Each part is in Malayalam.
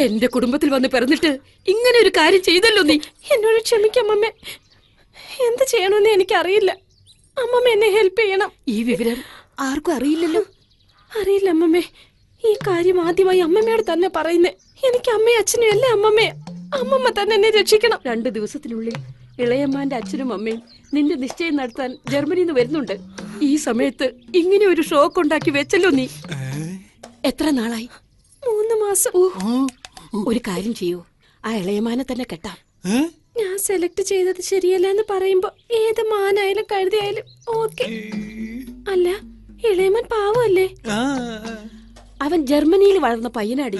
എന്റെ കുടുംബത്തിൽ വന്ന് പിറന്നിട്ട് ഇങ്ങനെ ഒരു കാര്യം ചെയ്തല്ലോ നീ. എന്നോട് ക്ഷമിക്കാം അമ്മമ്മേ. എന്ത് ചെയ്യണമെന്ന് എനിക്കറിയില്ല. അമ്മമ്മ എന്നെ ഹെൽപ്പ് ചെയ്യണം. ഈ വിവരം ആർക്കും അറിയില്ലല്ലോ. അറിയില്ല അമ്മമ്മേ. ഈ കാര്യം ആദ്യമായി അമ്മമ്മയോട് തന്നെ പറയുന്നേ. എനിക്ക് അമ്മയും അച്ഛനും അല്ലേ അമ്മമ്മേ. അമ്മമ്മ തന്നെ എന്നെ രക്ഷിക്കണം. 2 ദിവസത്തിനുള്ളിൽ ഇളയമ്മാന്റെ അച്ഛനും അമ്മയും നിന്റെ നിശ്ചയം നടത്താൻ ജർമ്മനിയിൽ നിന്ന് വരുന്നുണ്ട്. ഈ സമയത്ത് ഇങ്ങനെ ഒരു ഷോക്ക് ഉണ്ടാക്കി വെച്ചല്ലോ നീ. എത്ര നാളായി? 3 മാസം. ഒരു കാര്യം ചെയ്യൂ, ആ ഇളയമാനെ തന്നെ കെട്ടാം. ഞാൻ സെലക്ട് ചെയ്തത് ശരിയല്ല എന്ന് പറയുമ്പോ ഏത് മാനായാലും കഴുതിയായാലും ഓക്കെ. അല്ല, ഇളയമാൻ പാവല്ലേ? അവൻ ജർമ്മനിയിൽ വളർന്ന പയ്യനാടി.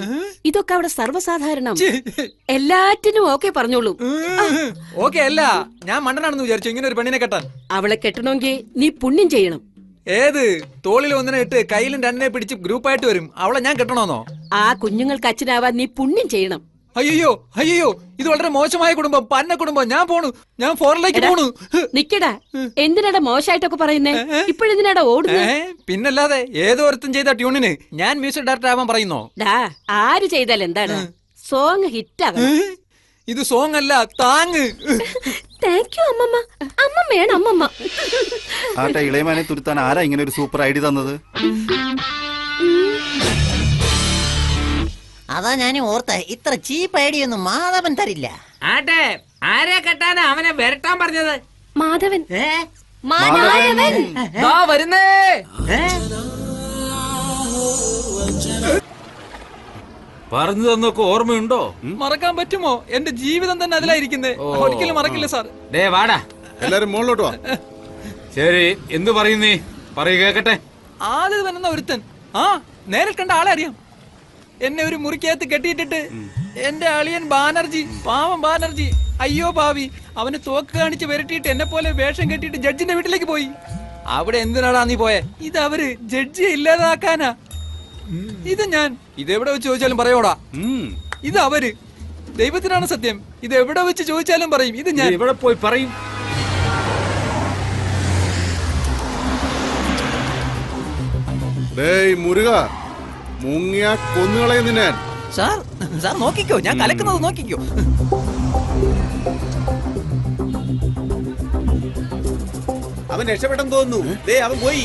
ഇതൊക്കെ അവിടെ സർവ്വസാധാരണം. എല്ലാറ്റിനും ഓക്കെ പറഞ്ഞോളൂ. ഓക്കെ അല്ല, ഞാൻ മണ്ടനാണെന്ന് വിചാരിച്ചു ഇങ്ങനെ ഒരു പെണ്ണിനെ കെട്ടാൻ. അവളെ കെട്ടണമെങ്കിൽ നീ പുണ്യം ചെയ്യണം. ഏത്? തോളിൽ 1 ഇട്ട് കയ്യിലും 2 പിടിച്ച് ഗ്രൂപ്പായിട്ട് വരും. അവളെ ഞാൻ കെട്ടണമെന്നോ? ആ കുഞ്ഞുങ്ങൾക്ക് അച്ഛനാവാൻ നീ പുണ്യം ചെയ്യണം. അയ്യോ അയ്യോ, ഇത് വളരെ മോശമായ കുടുംബം, പന്ന കുടുംബം. ഞാൻ പോണു, ഞാൻ ഫോറിലേക്ക് പോണു. നിക്കടാ, എന്തിനാടാ മോശമായിട്ടൊക്കെ പറയുന്നേ? ഇപ്പോഴെന്തിനാടാ ഓടുന്നേ? പിന്നല്ലാതെ ഏതോരത്തും ചെയ്ത ട്യൂണിന് ഞാൻ മ്യൂസിക് ഡയറക്ടർ ആവാൻ പറയുന്നോ? ആര് ചെയ്താൽ എന്താണ്? സോങ് ഹിറ്റാകും. ഇത് സോങ് അല്ല, താങ്. താങ്ക് യു അമ്മമ്മ. അമ്മമ്മയാണ് അമ്മമ്മ. ആട്ടെ, ഇളയമാനെ തുരുത്താൻ ആരാ ഇങ്ങനെ ഒരു സൂപ്പർ ഐഡിയ തന്നത്? അതാ ഞാൻ ഓർത്ത, ഇത്ര ചീപ്പ് ഐഡിയ ഒന്നും മാധവൻ തരില്ല. ആട്ടെ, ആരെ കെട്ടാനാ അവനെ വരട്ടാൻ പറഞ്ഞത്? മാധവൻ. വരുന്നേ. പറഞ്ഞു തന്നൊക്കെ ഓർമ്മയുണ്ടോ? മറക്കാൻ പറ്റുമോ? എന്റെ ജീവിതം തന്നെ അതിലായിരിക്കുന്നേ. ഒരിക്കലും മറക്കില്ല സാർ. വാടാ, എല്ലാരും മുകളിലോട്ട് വാ. ശരി, എന്തു പറയുന്നേ? പറയൂ, കേക്കട്ടെ. ആദ്യം വരുന്ന ഒരുത്തൻ, നേരിൽ കണ്ട ആളെ അറിയാം. എന്നെ ഒരു മുറിക്കകത്ത് കെട്ടിയിട്ടിട്ട് എന്റെ അളിയൻ ബാനർജി, പാവം ബാനർജി, അയ്യോ ഭാവി, അവന് തോക്ക് കാണിച്ച് വരട്ടിയിട്ട് എന്നെ പോലെ വേഷം കെട്ടിയിട്ട് ജഡ്ജിന്റെ വീട്ടിലേക്ക് പോയി. അവിടെ എന്തിനാടാ നീ പോയെ? ഇത് അവര് ജഡ്ജിയെ ഇല്ലാതാക്കാനാ. ഇത് ഞാൻ ഇതെവിടെ വെച്ച് ചോദിച്ചാലും പറയോടാ. ഇത് അവര്, ദൈവത്തിനാണ് സത്യം, ഇത് എവിടെ വെച്ച് ചോദിച്ചാലും പറയും. ഇത് ഞാൻ എവിടെ പോയി പറയും? മുരുക, മുങ്ങിയ കൊന്നുകളയുന്ന ഞാൻ. സാർ, സാർ നോക്കിക്കോ, ഞാൻ കലക്കുന്നത് നോക്കിക്കോ. അവൻ രക്ഷപ്പെട്ടെന്ന് തോന്നുന്നു. അവൻ പോയി,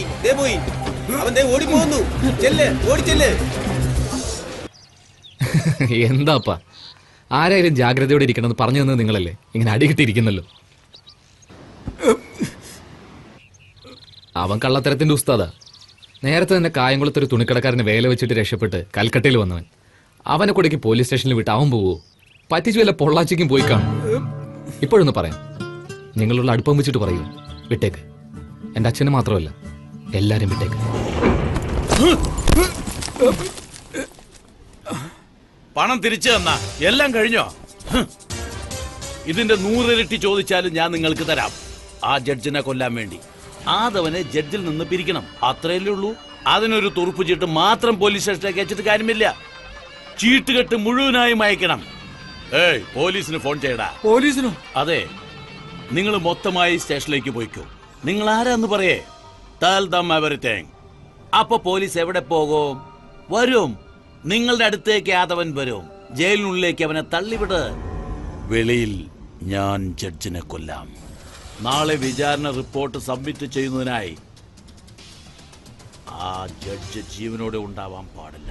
അവൻ ഓടി പോകുന്നു. ചെല്ല്, ഓടിച്ചെല്ല്. എന്താപ്പാ, ആരായാലും ജാഗ്രതയോടെ ഇരിക്കണമെന്ന് പറഞ്ഞു തന്നത് നിങ്ങളല്ലേ? ഇങ്ങനെ അടികിട്ടിരിക്കുന്നല്ലോ. അവൻ കള്ളത്തരത്തിന്റെ ഉസ്താദാ. നേരത്തെ തന്നെ കായംകുളത്തൊരു തുണിക്കടക്കാരന് വേല വെച്ചിട്ട് രക്ഷപ്പെട്ട് കൽക്കട്ടയിൽ വന്നവൻ. അവനെ കൂടേക്ക് പോലീസ് സ്റ്റേഷനിൽ വിട്ട് അവൻ പോവോ? പറ്റിച്ചു വല്ല പൊള്ളാച്ചിക്കും പോയി കാണും. ഇപ്പോഴൊന്ന് പറയാം, നിങ്ങളുള്ള അടുപ്പം വെച്ചിട്ട് പറയൂ, വിട്ടേക്ക്. എന്റെ അച്ഛന് മാത്രമല്ല, എല്ലാരും വിട്ടേക്ക്. പണം തിരിച്ചു തന്നാ എല്ലാം കഴിഞ്ഞോ? ഇതിന്റെ 100 ഇരട്ടി ചോദിച്ചാലും ഞാൻ നിങ്ങൾക്ക് തരാം. ആ ജഡ്ജിനെ കൊല്ലാൻ വേണ്ടി ആദവനെ ജഡ്ജിൽ നിന്ന് പിരിക്കണം, അത്രയല്ലേ ഉള്ളൂ. അതിനൊരു തുറുപ്പ് ചീട്ട് മാത്രം പോലീസ് സ്റ്റേഷനിലേക്ക് അയച്ചിട്ട് കാര്യമില്ല. ചീട്ടുകെട്ട് മുഴുവനായും അയക്കണം. പോലീസിന് ഫോൺ ചെയ്യടാ. പോലീസിനോ? അതെ, നിങ്ങൾ മൊത്തമായി സ്റ്റേഷനിലേക്ക് പോയിക്കോ. നിങ്ങൾ ആരാന്ന് പറയേ, tell them everything. അപ്പൊ പോലീസ് എവിടെ പോകും? വരും, നിങ്ങളുടെ അടുത്തേക്ക് ആദവൻ വരും. ജയിലിനുള്ളിലേക്ക് അവനെ തള്ളിവിട്. വെളിയിൽ ഞാൻ ജഡ്ജിനെ കൊല്ലാം. നാളെ വിചാരണ റിപ്പോർട്ട് സബ്മിറ്റ് ചെയ്യുന്നതിനായി ആ ജഡ്ജ് ജീവനോടെ ഉണ്ടാവാൻ പാടില്ല.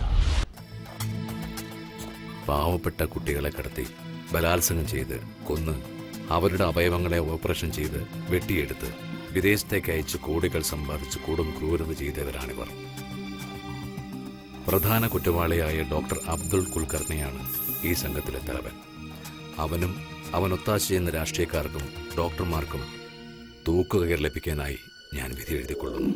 പാവപ്പെട്ട കുട്ടികളെ കടത്തി ബലാത്സംഗം ചെയ്ത് കൊന്ന് അവരുടെ അവയവങ്ങളെ ഓപ്പറേഷൻ ചെയ്ത് വെട്ടിയെടുത്ത് വിദേശത്തേക്ക് അയച്ച് കോടികൾ സമ്പാദിച്ച് കൂടും ക്രൂരത ചെയ്തവരാണിവർ. പ്രധാന കുറ്റവാളിയായ ഡോക്ടർ അബ്ദുൾ കുൽക്കർണിയാണ് ഈ സംഘത്തിലെ തലവൻ. അവനും അവനൊത്താശ ചെയ്യുന്ന രാഷ്ട്രീയക്കാർക്കും ഡോക്ടർമാർക്കും തൂക്കുകയർ ലഭിക്കാനായി ഞാൻ വിധി എഴുതിക്കൊള്ളുന്നു.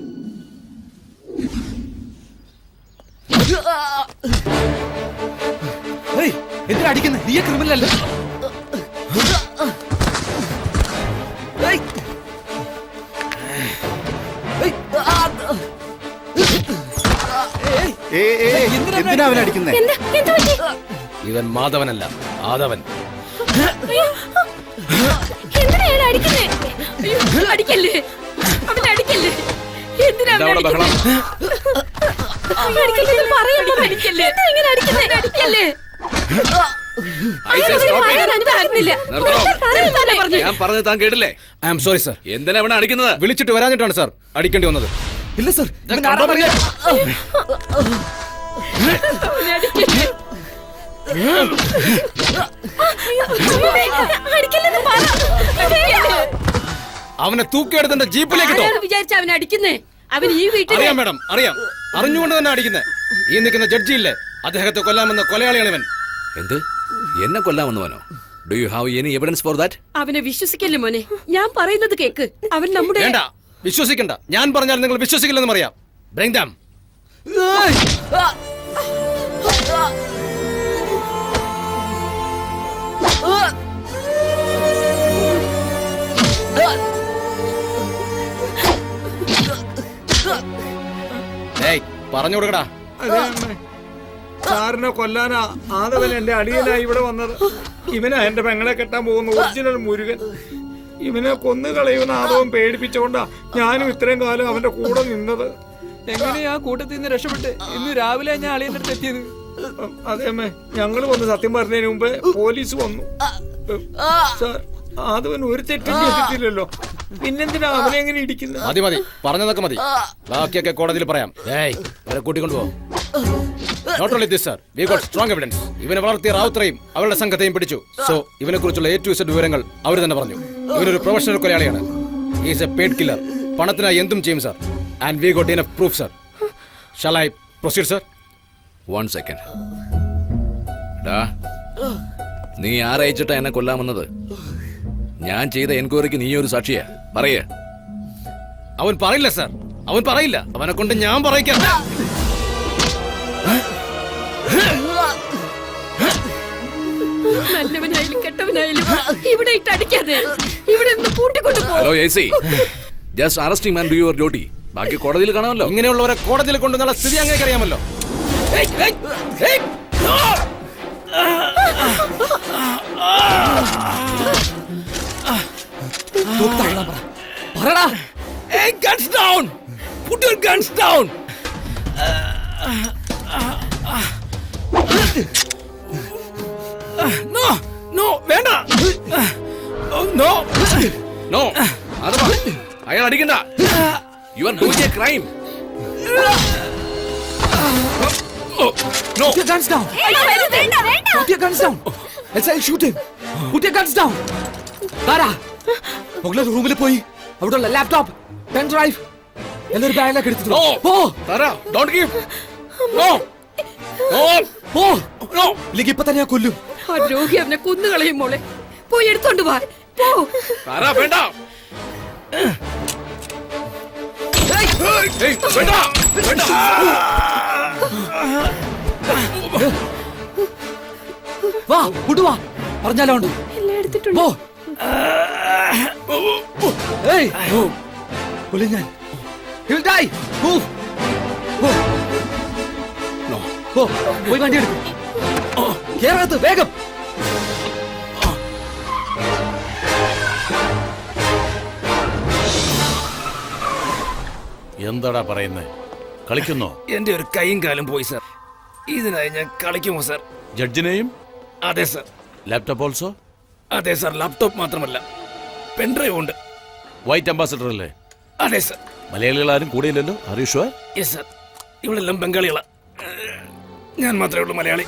എന്തിനാ അടിക്കുന്നത്? നീ ക്രിമിനൽ അല്ലേ? എന്തിനാ അവൻ അടിക്കുന്നേ? ഇവൻ മാധവനല്ല, ആദവൻ. അടിക്കല്ലേ, അവനെ അടിക്കല്ലേ. എന്തിനാ ബഹളം? പറയാ, പോലെ ഞാൻ പറഞ്ഞത് താൻ കേട്ടില്ലേ? I am sorry sir. എന്തിനാ ഇവിടെ അടിക്കുന്നത്? വിളിച്ചിട്ട് വരാഞ്ഞിട്ടാണ് സാർ അടിക്കേണ്ടി വന്നത്. ഇല്ല സർ, അവനെ തൂക്കിയെടുത്ത ജീപ്പിലേക്ക് ഇട്ടോ. വിചാരിച്ച അവനെ അടിക്കുന്നേ. അവൻ ഈ വീട്ടിൽ അറിയാം മാഡം, അറിയാം. അറിഞ്ഞുകൊണ്ട് തന്നെ അടിക്കുന്നത്. ഈ നിൽക്കുന്ന ജഡ്ജി ഇല്ലേ, അദ്ദേഹത്തെ കൊല്ലാമെന്ന കൊലയാളിയാണ് ഇവൻ. എന്ത്? എന്നെ കൊല്ലാമെന്നവനോ? Do you have any evidence for that? അവനെ വിശ്വസിക്കല്ലേ മോനെ, ഞാൻ പറയുന്നത് കേക്ക്. അവൻ നമ്മുടെ വേണ്ട, വിശ്വസിക്കണ്ട. ഞാൻ പറഞ്ഞാൽ നിങ്ങൾ വിശ്വസിക്കില്ലെന്ന് പറയാം. Bring them. ഏയ്, പറഞ്ഞു കൊടുക്കടാ. സാറിനെ കൊല്ലാനാ ആദവൻ എന്റെ അടിയനായി ഇവിടെ വന്നത്. ഇവനാ എന്റെ പെങ്ങളെ കെട്ടാൻ പോകുന്ന ഒറിജിനൽ മുരുകൻ. ഇവനെ കൊന്നു കളയുന്ന ആദവൻ പേടിപ്പിച്ചോണ്ടാ ഞാനും ഇത്രയും കാലം അവന്റെ കൂടെ നിന്നത്. എങ്ങനെയാ കൂട്ടത്തിൽ നിന്ന് രക്ഷപ്പെട്ട് ഇന്ന് രാവിലെ ഞാൻ അളിയന്റെ അടുത്ത് എത്തിയത്. അതേമ്മേ, ഞങ്ങള് വന്ന് സത്യം പറഞ്ഞതിന് മുമ്പേ പോലീസ് വന്നു. സാർ, ആദവൻ ഒരു തെറ്റും ചെയ്തിട്ടില്ലല്ലോ, പിന്നെന്തിനാ അവനെ എങ്ങനെ ഇടിക്കുന്നത്? മതി മതി, പറഞ്ഞതൊക്കെ മതി. ബാക്കിയൊക്കെ കോടതിയിൽ പറയാം. ഏയ്, അവരെ കൂട്ടിക്കൊണ്ടുപോ. Not only this sir, we got strong evidence. ഇവനെ വളർത്തിയ റാവുത്രയും അവരുടെ സംഘത്തെയും പിടിച്ചു. സോ ഇവനെ കുറിച്ചുള്ള A to Z വിവരങ്ങൾ അവർ തന്നെ പറഞ്ഞു. ഇവനൊരു പ്രൊഫഷണൽ കൊലയാളിയാണ്. Is a paid killer. പണത്തിനായി എന്തും ചെയ്യും sir. And we got enough proof sir. Shall I proceed sir? 1 second. നീ ആരയച്ചിട്ടാ എന്നെ കൊല്ലാമെന്നത്? ഞാൻ ചെയ്ത എൻക്വയറിക്ക് നീ ഒരു സാക്ഷിയാ. പറയേ. അവൻ പറയില്ല സർ, അവൻ പറയില്ല. അവനെ കൊണ്ട് ഞാൻ പറയിക്കാം. നല്ലവനായാലും കെട്ടവനായാലും ഇവിടെ ഇട്ട് അടിക്കാതെ ഇവിടെ നിന്ന് കൂട്ടിക്കൊണ്ടു പോ. Hello AC, just arresting man do your duty. ബാക്കി കോടതിയിൽ കാണാമല്ലോ. ഇങ്ങനെയുള്ളവരെ കോടതിയിൽ കൊണ്ടുവന്നുള്ള സ്ഥിതി അങ്ങനെ അറിയാമല്ലോ. പറടാ. Guns down! Put your guns down! No, no, വേണ്ട. No, No, അഥവാ അയാൾ അടിക്കണ്ട. You are doing a crime. No. Put your guns down. Put your guns down. Else I'll shoot him. Put your guns down. Tara, മുകളിലെ റൂമിൽ പോയി അവിടെയുള്ള ലാപ്ടോപ്പ്, പെൻ ഡ്രൈവ് എല്ലാവരും ബാഗിലേക്ക് എടുത്തിട്ട് No. പോ. Tara, don't give. No. No. പോ. No. ഇല്ലെങ്കിൽ ഇപ്പൊ തന്നെ ഞാൻ കൊല്ലും. ആ ദ്രോഹി അവനെ കൊന്നു കളയും മോളെ. പോയി എടുത്തോണ്ട് വാ. പോ. Tara, വേണ്ട. Hey, വേണ്ട. വേണ്ട. വാ, കൊണ്ടുവാ. പറഞ്ഞാലോ ഉണ്ട്. എല്ലാം എടുത്തിട്ടുണ്ട്. പോ. ഏയ്, കൊല്ലും ഞാൻ. He will die. Move. പോ. No. പോ. പോയി വണ്ടി എടുക്കും. കേരളത്ത് വേഗം. എന്താടാ പറയുന്നേ? കളിക്കുന്നോ? എന്റെ ഒരു കൈയും കാലും പോയി സർ. ഇതിനായി ഞാൻ കളിക്കുമോ സർ? ജഡ്ജിനെയും? അതെ സർ. Laptop also? അതെ സർ, ലാപ്ടോപ്പ് മാത്രമല്ല പെൻഡ്രൈവ് ഉണ്ട്. വൈറ്റ് അംബാസഡർ അല്ലേ? അതെ സർ. മലയാളികൾ ആരും കൂടെയില്ലല്ലോ? അറിയുഷോ? Yes sir. ഇവളെല്ലാം ബംഗാളികളാ, ഞാൻ മാത്രമേ ഉള്ളൂ മലയാളി.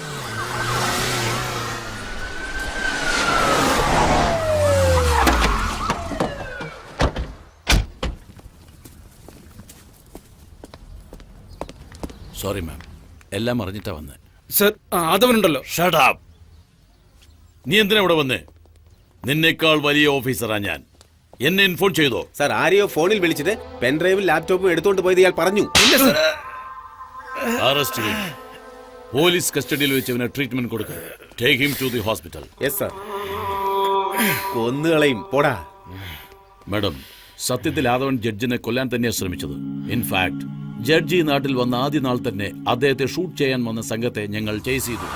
സോറി മാം, എല്ലാം അറിഞ്ഞിട്ടാ വന്നേ. സർ, ആദവനുണ്ടല്ലോ. Shut up. നീ എന്തിനാ ഇവിടെ വന്നേ? നിന്നേക്കാൾ വലിയ ഓഫീസറാ ഞാൻ. എന്നെ ഇൻഫോം ചെയ്തോ? സാർ, ആരെയോ ഫോണിൽ വിളിച്ചിട്ട് പെൻഡ്രൈവും ലാപ്ടോപ്പും എടുത്തോണ്ട് പോയത് ഇയാൾ പറഞ്ഞു. അറസ്റ്റ് ചെയ്യും. പോലീസ് കസ്റ്റഡിയിൽ വെച്ച് അവന് ട്രീറ്റ്മെന്റ് കൊടുക്കുക. Take him to the hospital. Yes sir. കൊന്നുകളയും, പോടാ. മാഡം, സത്യത്തിൽ ആദവൻ ജഡ്ജിനെ കൊല്ലാൻ തന്നെയാണ് ശ്രമിച്ചത്. ഇൻഫാക്ട് ജഡ്ജി നാട്ടിൽ വന്ന ആദ്യ നാൾ തന്നെ അദ്ദേഹത്തെ ഷൂട്ട് ചെയ്യാൻ വന്ന സംഘത്തെ ഞങ്ങൾ ചേസ് ചെയ്തു.